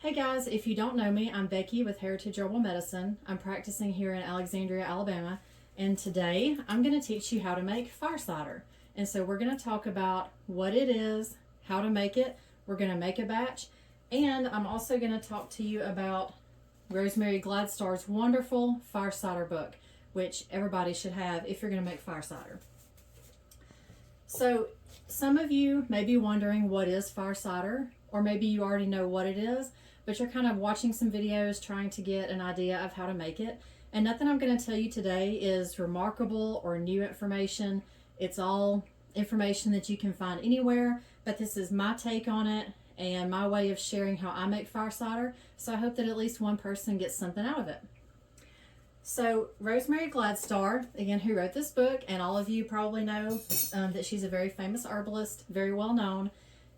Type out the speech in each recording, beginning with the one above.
Hey guys, if you don't know me, I'm Becky with Heritage Herbal Medicine. I'm practicing here in Alexandria, Alabama, and today I'm going to teach you how to make fire cider. And so we're going to talk about what it is, how to make it. We're going to make a batch, and I'm also going to talk to you about Rosemary Gladstar's wonderful fire cider book, which everybody should have if you're going to make fire cider. So some of you may be wondering what is fire cider, or maybe you already know what it is, but you're kind of watching some videos trying to get an idea of how to make it. And nothing I'm going to tell you today is remarkable or new information. It's all information that you can find anywhere, but this is my take on it and my way of sharing how I make fire cider. So I hope that at least one person gets something out of it. So Rosemary Gladstar, again, who wrote this book, and all of you probably know that she's a very famous herbalist, very well known.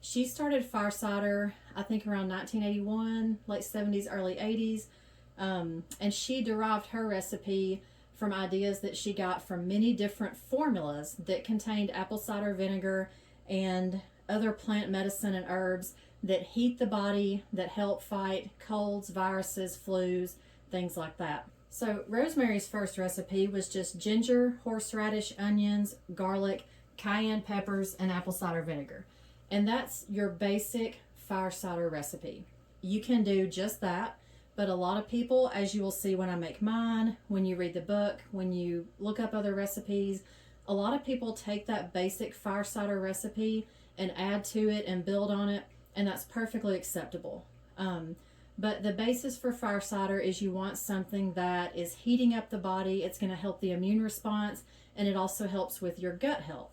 She started fire cider, I think, around 1981, late 70s, early 80s, and she derived her recipe from ideas that she got from many different formulas that contained apple cider vinegar and other plant medicine and herbs that heat the body, that help fight colds, viruses, flus, things like that. So Rosemary's first recipe was just ginger, horseradish, onions, garlic, cayenne peppers, and apple cider vinegar. And that's your basic fire cider recipe. You can do just that, but a lot of people, as you will see when I make mine, when you read the book, when you look up other recipes, a lot of people take that basic fire cider recipe and add to it and build on it, and that's perfectly acceptable. But the basis for fire cider is you want something that is heating up the body. It's going to help the immune response, and it also helps with your gut health.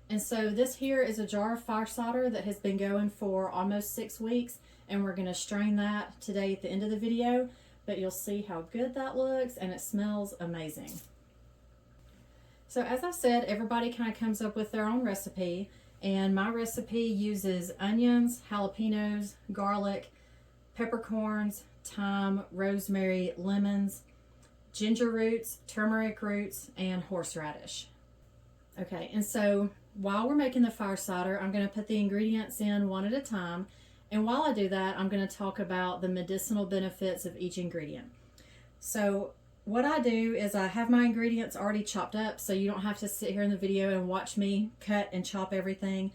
And so this here is a jar of fire cider that has been going for almost 6 weeks, and we're going to strain that today at the end of the video, but you'll see how good that looks, and it smells amazing. So as I said, everybody kind of comes up with their own recipe, and my recipe uses onions, jalapenos, garlic, peppercorns, thyme, rosemary, lemons, ginger roots, turmeric roots, and horseradish. Okay, and so while we're making the fire cider, I'm going to put the ingredients in one at a time. And while I do that, I'm going to talk about the medicinal benefits of each ingredient. So what I do is I have my ingredients already chopped up, so you don't have to sit here in the video and watch me cut and chop everything.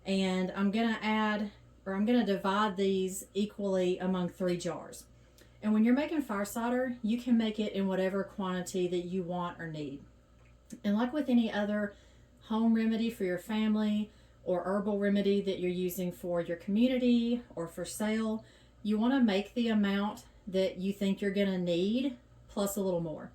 And I'm going to divide these equally among 3 jars. And when you're making fire cider, you can make it in whatever quantity that you want or need. And like with any other home remedy for your family or herbal remedy that you're using for your community or for sale, you want to make the amount that you think you're going to need plus a little more.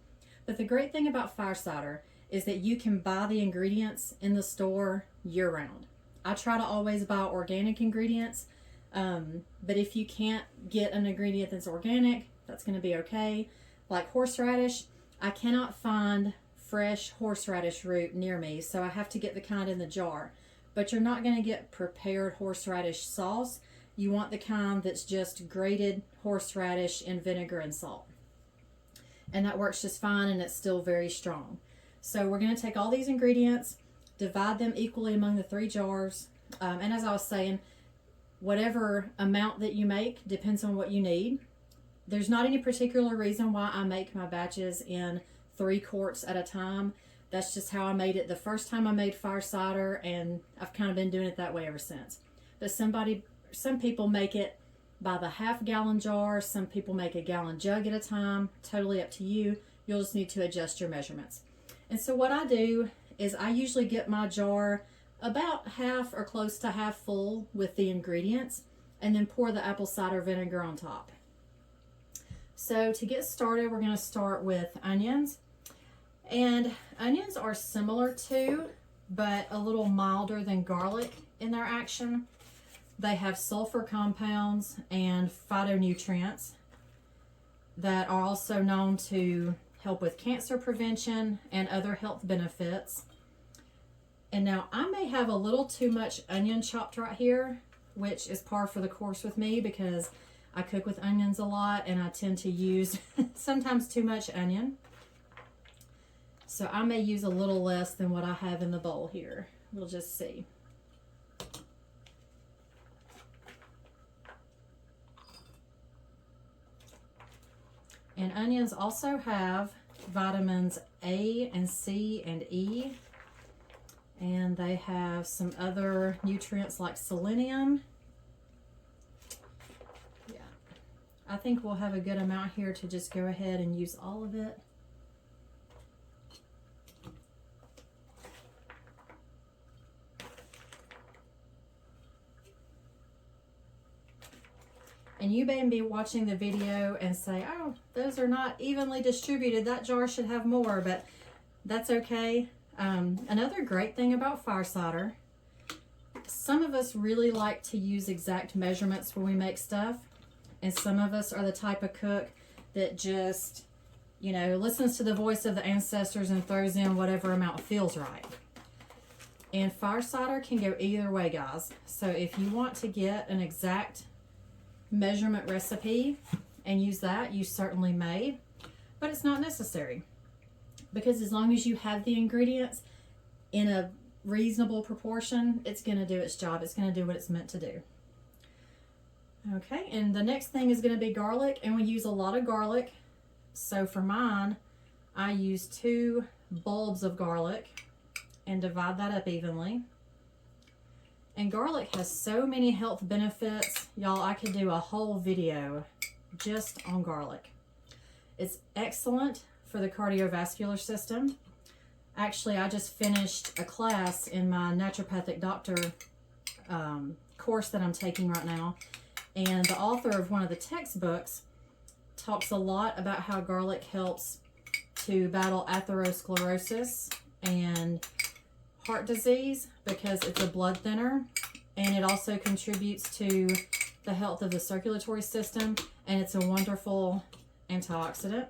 But the great thing about fire cider is that you can buy the ingredients in the store year-round. I try to always buy organic ingredients, but if you can't get an ingredient that's organic, that's going to be okay. Like horseradish, I cannot find fresh horseradish root near me, so I have to get the kind in the jar. But you're not going to get prepared horseradish sauce. You want the kind that's just grated horseradish in vinegar and salt. And that works just fine, and it's still very strong. So we're going to take all these ingredients, divide them equally among the 3 jars, and as I was saying, whatever amount that you make depends on what you need. There's not any particular reason why I make my batches in 3 quarts at a time. That's just how I made it the first time I made fire cider, and I've kind of been doing it that way ever since. But some people make it by the half-gallon jar, some people make a gallon jug at a time, totally up to you. You'll just need to adjust your measurements. And so what I do is I usually get my jar about half or close to half full with the ingredients, and then pour the apple cider vinegar on top. So to get started, we're going to start with onions. And onions are similar to, but a little milder than garlic in their action. They have sulfur compounds and phytonutrients that are also known to help with cancer prevention and other health benefits. And now I may have a little too much onion chopped right here, which is par for the course with me because I cook with onions a lot and I tend to use sometimes too much onion. So I may use a little less than what I have in the bowl here. We'll just see. And onions also have vitamins A and C and E. And they have some other nutrients like selenium. Yeah, I think we'll have a good amount here to just go ahead and use all of it. And you may be watching the video and say, oh, those are not evenly distributed. That jar should have more, but that's okay. Another great thing about fire cider, some of us really like to use exact measurements when we make stuff. And some of us are the type of cook that just, you know, listens to the voice of the ancestors and throws in whatever amount feels right. And fire cider can go either way, guys. So if you want to get an exact measurement recipe and use that, you certainly may, but it's not necessary, because as long as you have the ingredients in a reasonable proportion, it's going to do its job. It's going to do what it's meant to do. Okay, and the next thing is going to be garlic, and we use a lot of garlic. So for mine, I use 2 bulbs of garlic and divide that up evenly. And garlic has so many health benefits. Y'all, I could do a whole video just on garlic. It's excellent for the cardiovascular system. Actually, I just finished a class in my naturopathic doctor course that I'm taking right now. And the author of one of the textbooks talks a lot about how garlic helps to battle atherosclerosis and heart disease, because it's a blood thinner, and it also contributes to the health of the circulatory system, and it's a wonderful antioxidant.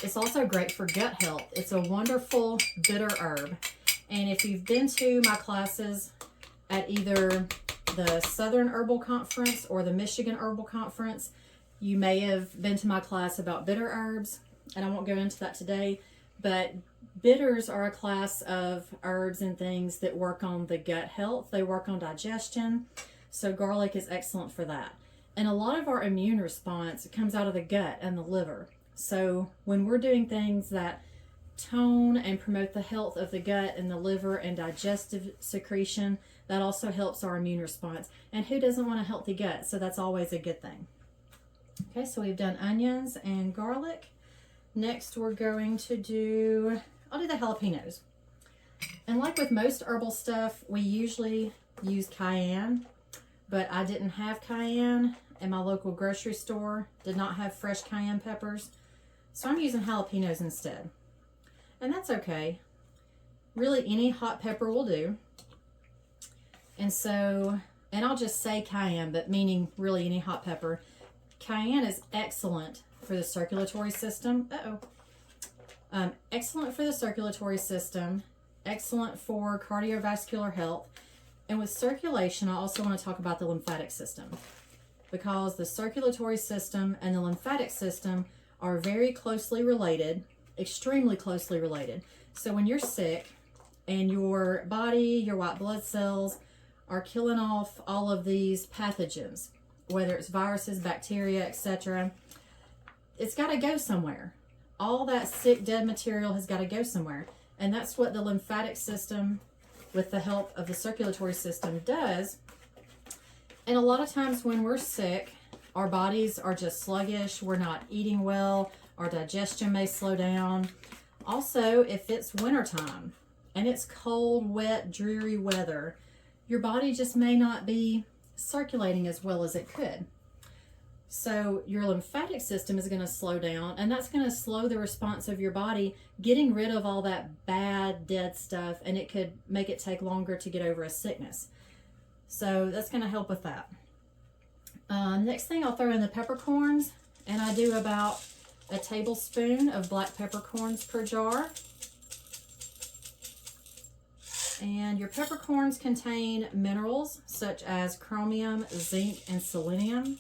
It's also great for gut health. It's a wonderful bitter herb. And if you've been to my classes at either the Southern Herbal Conference or the Michigan Herbal Conference, you may have been to my class about bitter herbs, and I won't go into that today, but bitters are a class of herbs and things that work on the gut health. They work on digestion. So garlic is excellent for that. And a lot of our immune response comes out of the gut and the liver. So when we're doing things that tone and promote the health of the gut and the liver and digestive secretion, that also helps our immune response. And who doesn't want a healthy gut? So that's always a good thing. Okay, so we've done onions and garlic. Next, we're going to do, I'll do the jalapenos. And like with most herbal stuff, we usually use cayenne, but I didn't have cayenne, and my local grocery store did not have fresh cayenne peppers. So I'm using jalapenos instead. And that's okay. Really, any hot pepper will do. And so, and I'll just say cayenne, but meaning really any hot pepper. Cayenne is excellent for the circulatory system. Excellent for the circulatory system, excellent for cardiovascular health. And with circulation, I also want to talk about the lymphatic system, because the circulatory system and the lymphatic system are very closely related, extremely closely related. So when you're sick and your body, your white blood cells are killing off all of these pathogens, whether it's viruses, bacteria, etc., it's got to go somewhere. All that sick, dead material has got to go somewhere. And that's what the lymphatic system, with the help of the circulatory system, does. And a lot of times when we're sick, our bodies are just sluggish. We're not eating well. Our digestion may slow down. Also, if it's wintertime and it's cold, wet, dreary weather, your body just may not be circulating as well as it could. So your lymphatic system is going to slow down, and that's going to slow the response of your body getting rid of all that bad, dead stuff, and it could make it take longer to get over a sickness. So that's going to help with that. Next thing, I'll throw in the peppercorns, and I do about a tablespoon of black peppercorns per jar. And your peppercorns contain minerals such as chromium, zinc, and selenium.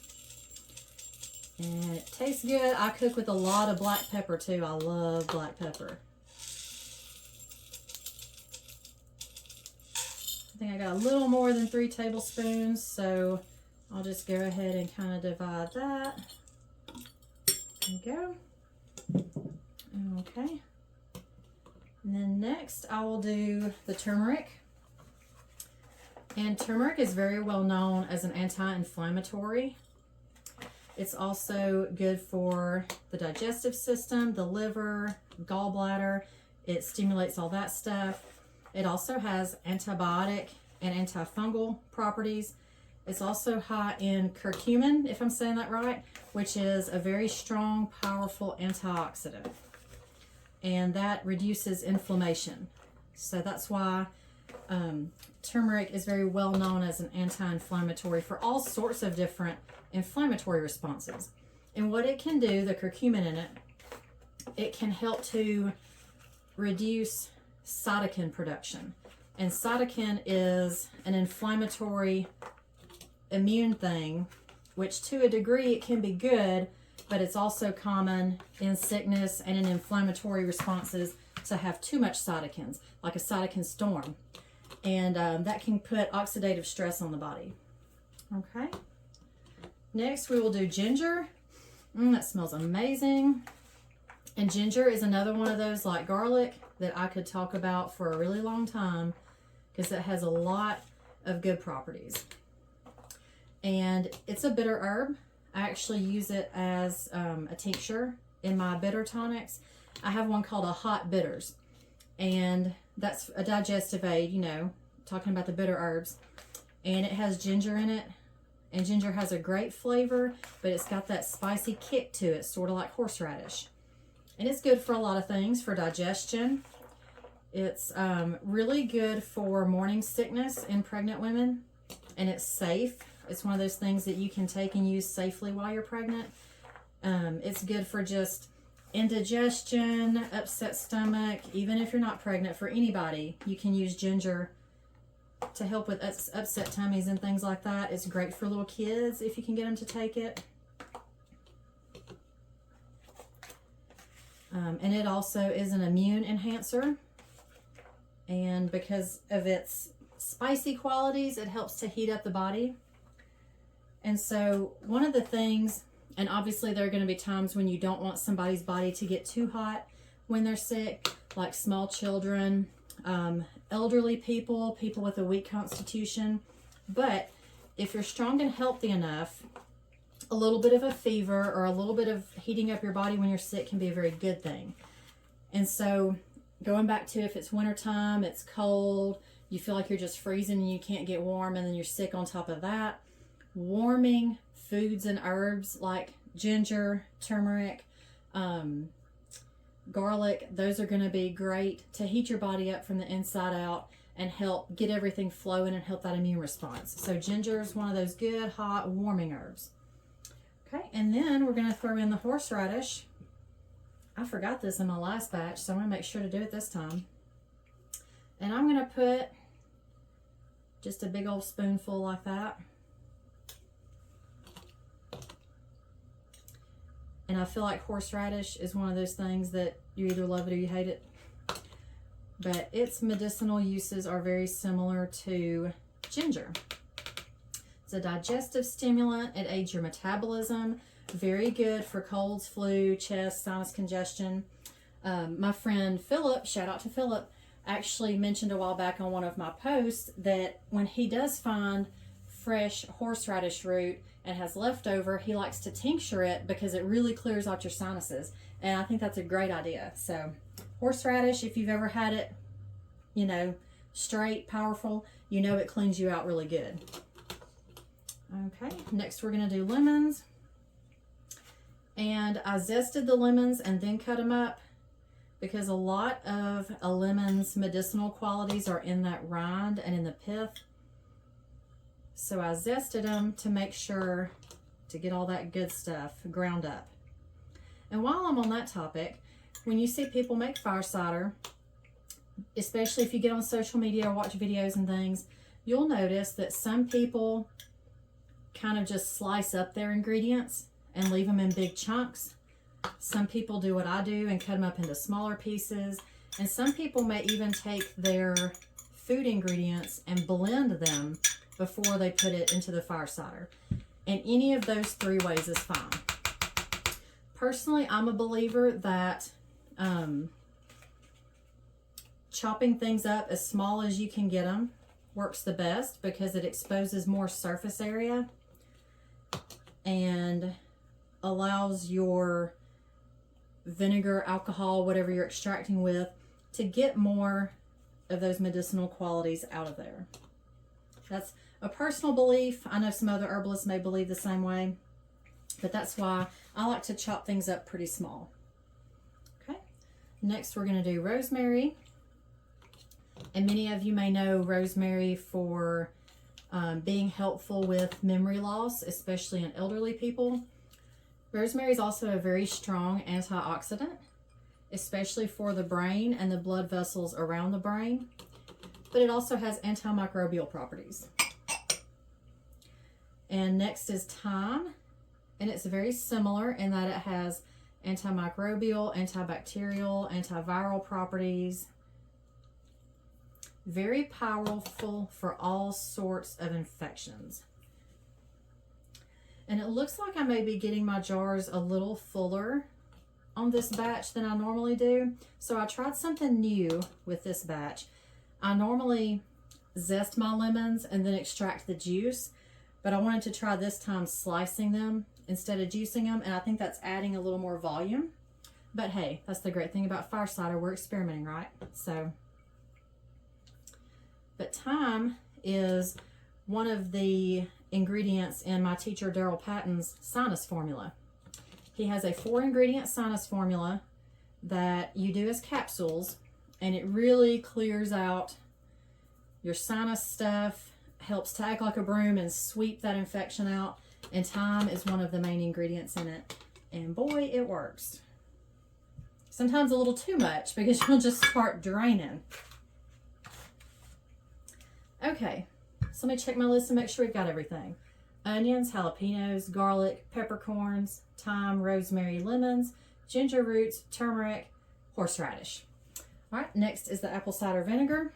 And it tastes good. I cook with a lot of black pepper too. I love black pepper. I think I got a little more than 3 tablespoons, so I'll just go ahead and kind of divide that. There you go. Okay. And then next I will do the turmeric. And turmeric is very well known as an anti-inflammatory. It's also good for the digestive system, the liver, gallbladder. It stimulates all that stuff. It also has antibiotic and antifungal properties. It's also high in curcumin, if I'm saying that right, which is a very strong, powerful antioxidant. And that reduces inflammation. So that's why turmeric is very well known as an anti-inflammatory for all sorts of different inflammatory responses. And what it can do, the curcumin in it, it can help to reduce cytokine production. And cytokine is an inflammatory immune thing, which to a degree it can be good, but it's also common in sickness and in inflammatory responses to have too much cytokines, like a cytokine storm. And that can put oxidative stress on the body. Okay. Next, we will do ginger. That smells amazing. And ginger is another one of those, like garlic, that I could talk about for a really long time because it has a lot of good properties. And it's a bitter herb. I actually use it as a tincture in my bitter tonics. I have one called a hot bitters, and that's a digestive aid, you know, talking about the bitter herbs. And it has ginger in it, and ginger has a great flavor, but it's got that spicy kick to it, sort of like horseradish. And it's good for a lot of things, for digestion. It's really good for morning sickness in pregnant women, and it's safe. It's one of those things that you can take and use safely while you're pregnant. It's good for just indigestion, upset stomach. Even if you're not pregnant, for anybody, you can use ginger to help with upset tummies and things like that. It's great for little kids if you can get them to take it. And it also is an immune enhancer. And because of its spicy qualities, it helps to heat up the body. And so one of the things, and obviously there are going to be times when you don't want somebody's body to get too hot when they're sick, like small children, elderly people, people with a weak constitution. But if you're strong and healthy enough, a little bit of a fever or a little bit of heating up your body when you're sick can be a very good thing. And so going back to if it's wintertime, it's cold, you feel like you're just freezing and you can't get warm, and then you're sick on top of that, warming foods and herbs like ginger, turmeric, garlic, those are going to be great to heat your body up from the inside out and help get everything flowing and help that immune response. So ginger is one of those good, hot, warming herbs. Okay, and then we're going to throw in the horseradish. I forgot this in my last batch, so I'm going to make sure to do it this time. And I'm going to put just a big old spoonful like that. And I feel like horseradish is one of those things that you either love it or you hate it. But its medicinal uses are very similar to ginger. It's a digestive stimulant. It aids your metabolism. Very good for colds, flu, chest, sinus congestion. My friend Philip, shout out to Philip, actually mentioned a while back on one of my posts that when he does find fresh horseradish root and has leftover, he likes to tincture it because it really clears out your sinuses. And I think that's a great idea. So horseradish, if you've ever had it, you know, straight, powerful, you know it cleans you out really good. Okay, next we're going to do lemons. And I zested the lemons and then cut them up because a lot of a lemon's medicinal qualities are in that rind and in the pith. So I zested them to make sure to get all that good stuff ground up. And while I'm on that topic, when you see people make fire cider, especially if you get on social media or watch videos and things, you'll notice that some people kind of just slice up their ingredients and leave them in big chunks. Some people do what I do and cut them up into smaller pieces. And some people may even take their food ingredients and blend them before they put it into the fire cider. And any of those three ways is fine. Personally, I'm a believer that chopping things up as small as you can get them works the best because it exposes more surface area and allows your vinegar, alcohol, whatever you're extracting with, to get more of those medicinal qualities out of there. That's a personal belief. I know some other herbalists may believe the same way, but that's why I like to chop things up pretty small. Okay, next we're going to do rosemary. And many of you may know rosemary for being helpful with memory loss, especially in elderly people. Rosemary is also a very strong antioxidant, especially for the brain and the blood vessels around the brain, but it also has antimicrobial properties. And next is thyme, and it's very similar in that it has antimicrobial, antibacterial, antiviral properties. Very powerful for all sorts of infections. And it looks like I may be getting my jars a little fuller on this batch than I normally do. So I tried something new with this batch. I normally zest my lemons and then extract the juice, but I wanted to try this time slicing them instead of juicing them, and I think that's adding a little more volume. But hey, that's the great thing about fire cider. We're experimenting, right? But thyme is one of the ingredients in my teacher Daryl Patton's sinus formula. He has a 4-ingredient sinus formula that you do as capsules, and it really clears out your sinus stuff, helps to act like a broom and sweep that infection out, and thyme is one of the main ingredients in it. And boy, it works. Sometimes a little too much because you'll just start draining. Okay, so let me check my list and make sure we've got everything. Onions, jalapenos, garlic, peppercorns, thyme, rosemary, lemons, ginger roots, turmeric, horseradish. All right, next is the apple cider vinegar.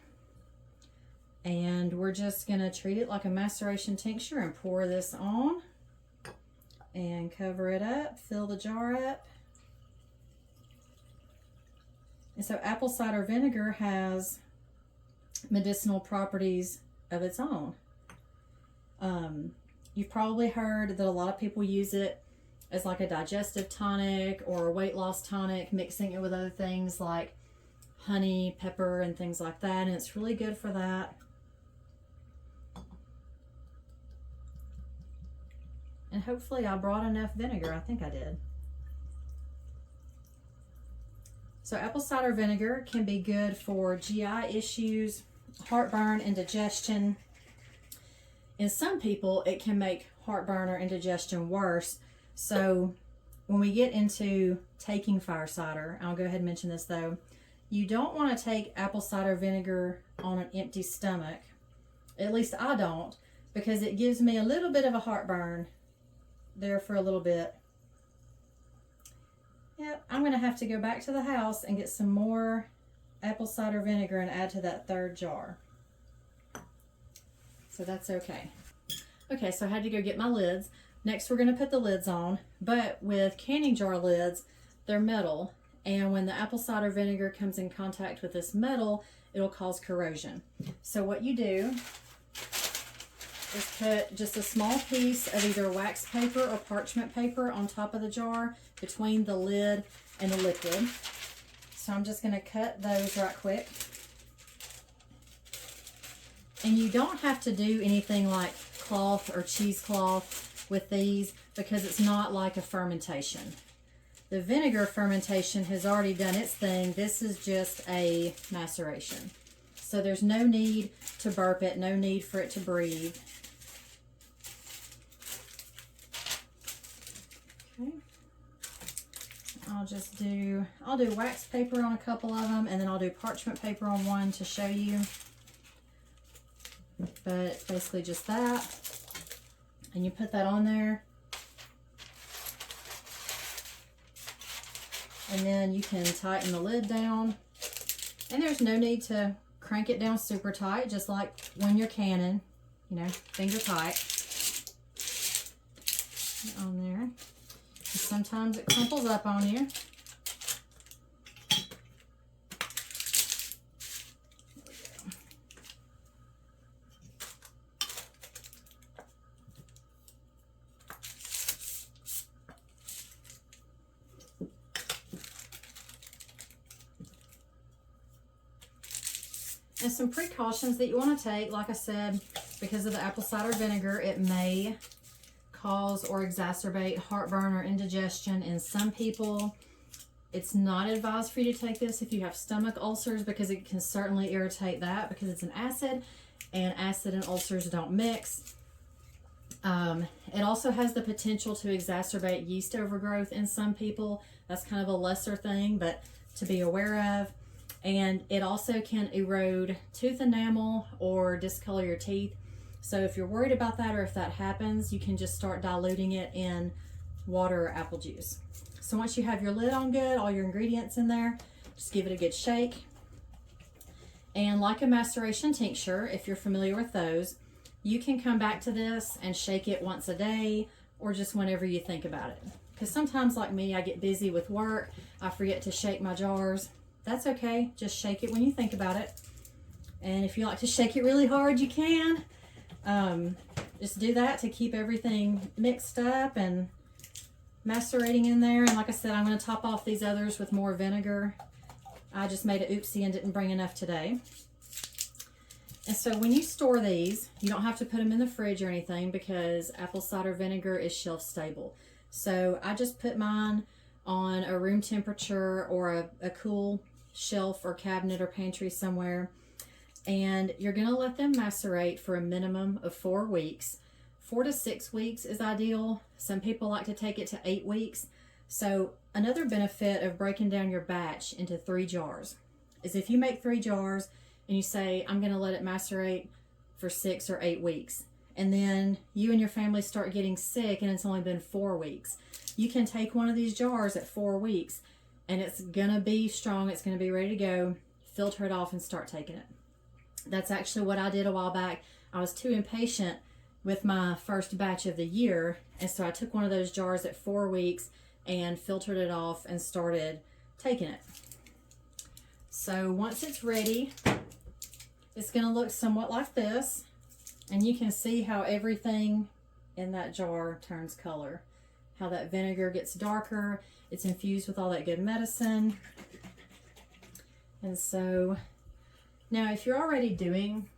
And we're just going to treat it like a maceration tincture and pour this on and cover it up, fill the jar up. And so apple cider vinegar has medicinal properties of its own. You've probably heard that a lot of people use it as like a digestive tonic or a weight loss tonic, mixing it with other things like honey, pepper, and things like that, and it's really good for that. And hopefully I brought enough vinegar. I think I did. So apple cider vinegar can be good for GI issues, heartburn, indigestion. In some people, it can make heartburn or indigestion worse. So when we get into taking fire cider, I'll go ahead and mention this though, you don't want to take apple cider vinegar on an empty stomach. At least I don't, because it gives me a little bit of a heartburn there for a little bit. Yep, I'm going to have to go back to the house and get some more apple cider vinegar and add to that third jar. So that's okay. Okay, so I had to go get my lids. Next, we're going to put the lids on, but with canning jar lids, they're metal, and when the apple cider vinegar comes in contact with this metal, it'll cause corrosion. So what you do is put just a small piece of either wax paper or parchment paper on top of the jar between the lid and the liquid. So I'm just going to cut those right quick. And you don't have to do anything like cloth or cheesecloth with these because it's not like a fermentation. The vinegar fermentation has already done its thing. This is just a maceration. So there's no need to burp it, no need for it to breathe. Okay. I'll do wax paper on a couple of them, and then I'll do parchment paper on one to show you. But it's basically just that. And you put that on there. And then you can tighten the lid down. And there's no need to crank it down super tight, just like when you're canning, you know, finger tight. Put it on there. Sometimes it crumples up on you. And some precautions that you want to take, like I said, because of the apple cider vinegar, it may cause or exacerbate heartburn or indigestion in some people. It's not advised for you to take this if you have stomach ulcers, because it can certainly irritate that, because it's an acid, and acid and ulcers don't mix. It also has the potential to exacerbate yeast overgrowth in some people. That's kind of a lesser thing, but to be aware of. And it also can erode tooth enamel or discolor your teeth. So if you're worried about that, or if that happens, you can just start diluting it in water or apple juice. So once you have your lid on good, all your ingredients in there, just give it a good shake. And like a maceration tincture, if you're familiar with those, you can come back to this and shake it once a day, or just whenever you think about it. Because sometimes, like me, I get busy with work, I forget to shake my jars. That's okay, just shake it when you think about it. And if you like to shake it really hard, you can. Just do that to keep everything mixed up and macerating in there. And like I said, I'm going to top off these others with more vinegar. I just made an oopsie and didn't bring enough today. And so when you store these, you don't have to put them in the fridge or anything, because apple cider vinegar is shelf stable. So I just put mine on a room temperature or a cool shelf or cabinet or pantry somewhere. And you're going to let them macerate for a minimum of 4 weeks. 4 to 6 weeks is ideal. Some people like to take it to 8 weeks. So another benefit of breaking down your batch into 3 jars is if you make 3 jars and you say, I'm going to let it macerate for 6 or 8 weeks, and then you and your family start getting sick and it's only been 4 weeks, you can take one of these jars at 4 weeks and it's going to be strong, it's going to be ready to go, filter it off and start taking it. That's actually what I did a while back. I was too impatient with my first batch of the year, and so I took one of those jars at 4 weeks and filtered it off and started taking it. So once it's ready, it's going to look somewhat like this, and you can see how everything in that jar turns color, how that vinegar gets darker. It's infused with all that good medicine. And so now, if you're already doing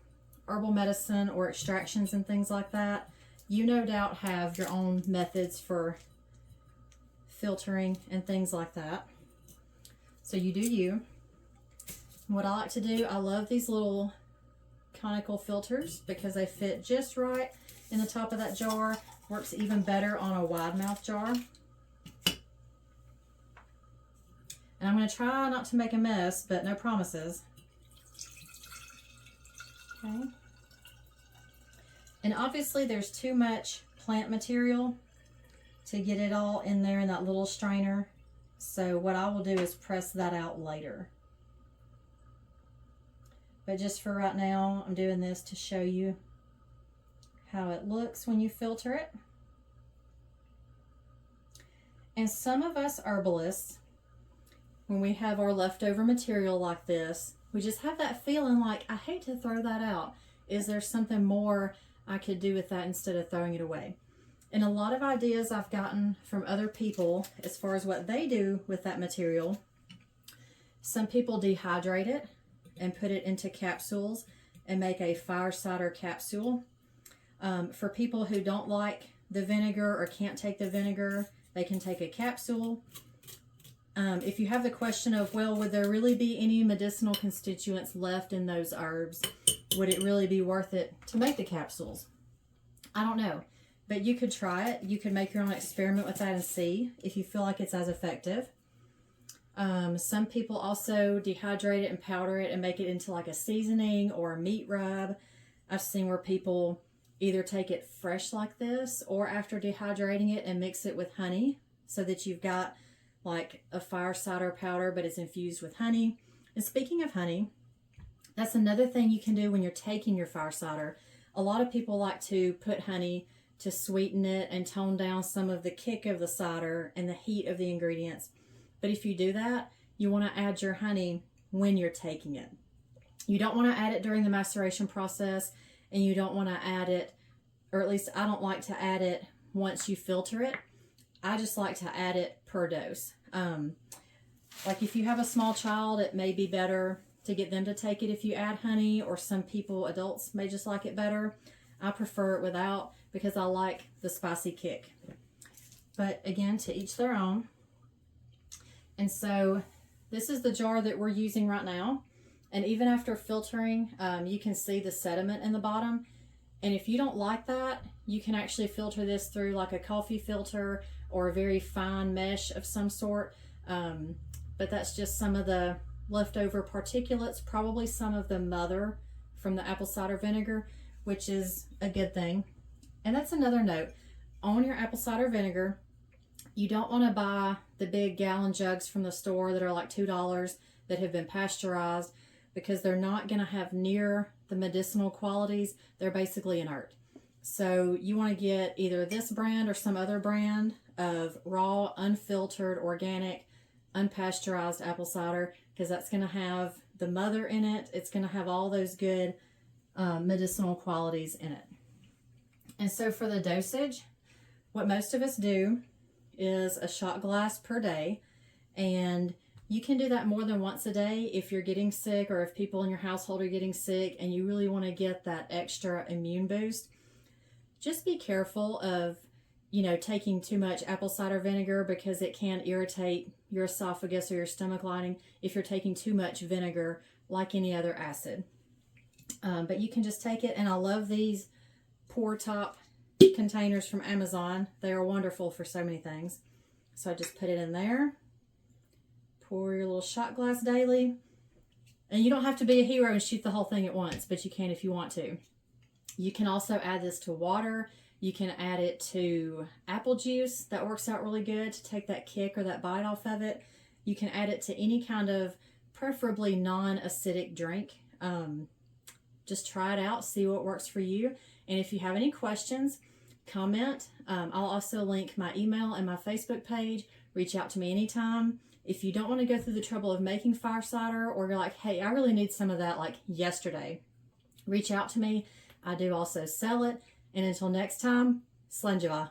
herbal medicine or extractions and things like that, you no doubt have your own methods for filtering and things like that. So you do you. What I like to do, I love these little conical filters because they fit just right in the top of that jar. Works even better on a wide mouth jar. And I'm going to try not to make a mess, but no promises. Okay. And obviously there's too much plant material to get it all in there in that little strainer. So what I will do is press that out later. But just for right now, I'm doing this to show you how it looks when you filter it. And some of us herbalists, when we have our leftover material like this, we just have that feeling like, I hate to throw that out. Is there something more I could do with that instead of throwing it away? And a lot of ideas I've gotten from other people as far as what they do with that material. Some people dehydrate it and put it into capsules and make a fire cider capsule. For people who don't like the vinegar or can't take the vinegar, they can take a capsule. If you have the question of, well, would there really be any medicinal constituents left in those herbs? Would it really be worth it to make the capsules? I don't know, but you could try it. You could make your own experiment with that and see if you feel like it's as effective. Some people also dehydrate it and powder it and make it into like a seasoning or a meat rub. I've seen where people either take it fresh like this or after dehydrating it and mix it with honey so that you've got like a fire cider powder, but it's infused with honey. And speaking of honey, that's another thing you can do when you're taking your fire cider. A lot of people like to put honey to sweeten it and tone down some of the kick of the cider and the heat of the ingredients. But if you do that, you want to add your honey when you're taking it. You don't want to add it during the maceration process, and you don't want to add it, or at least I don't like to add it once you filter it. I just like to add it per dose. Like if you have a small child, it may be better to get them to take it if you add honey, or some people, adults, may just like it better. I prefer it without because I like the spicy kick. But again, to each their own. And so this is the jar that we're using right now. And even after filtering, you can see the sediment in the bottom. And if you don't like that, you can actually filter this through like a coffee filter or a very fine mesh of some sort. But that's just some of the leftover particulates, probably some of the mother from the apple cider vinegar, which is a good thing. And that's another note. On your apple cider vinegar, you don't want to buy the big gallon jugs from the store that are like $2 that have been pasteurized, because they're not going to have near the medicinal qualities. They're basically inert. So you want to get either this brand or some other brand of raw, unfiltered, organic, unpasteurized apple cider, because that's going to have the mother in it. It's going to have all those good medicinal qualities in it. And so for the dosage, what most of us do is a shot glass per day, and you can do that more than once a day if you're getting sick, or if people in your household are getting sick and you really want to get that extra immune boost. Just be careful of, taking too much apple cider vinegar, because it can irritate your esophagus or your stomach lining if you're taking too much vinegar like any other acid. But you can just take it, and I love these pour top containers from Amazon. They are wonderful for so many things. So I just put it in there. Pour your little shot glass daily. And you don't have to be a hero and shoot the whole thing at once, but you can if you want to. You can also add this to water. You can add it to apple juice. That works out really good to take that kick or that bite off of it. You can add it to any kind of preferably non-acidic drink. Just try it out, see what works for you. And if you have any questions, comment. I'll also link my email and my Facebook page. Reach out to me anytime. If you don't want to go through the trouble of making fire cider, or you're like, hey, I really need some of that like yesterday, reach out to me. I do also sell it. And until next time, Slanjava.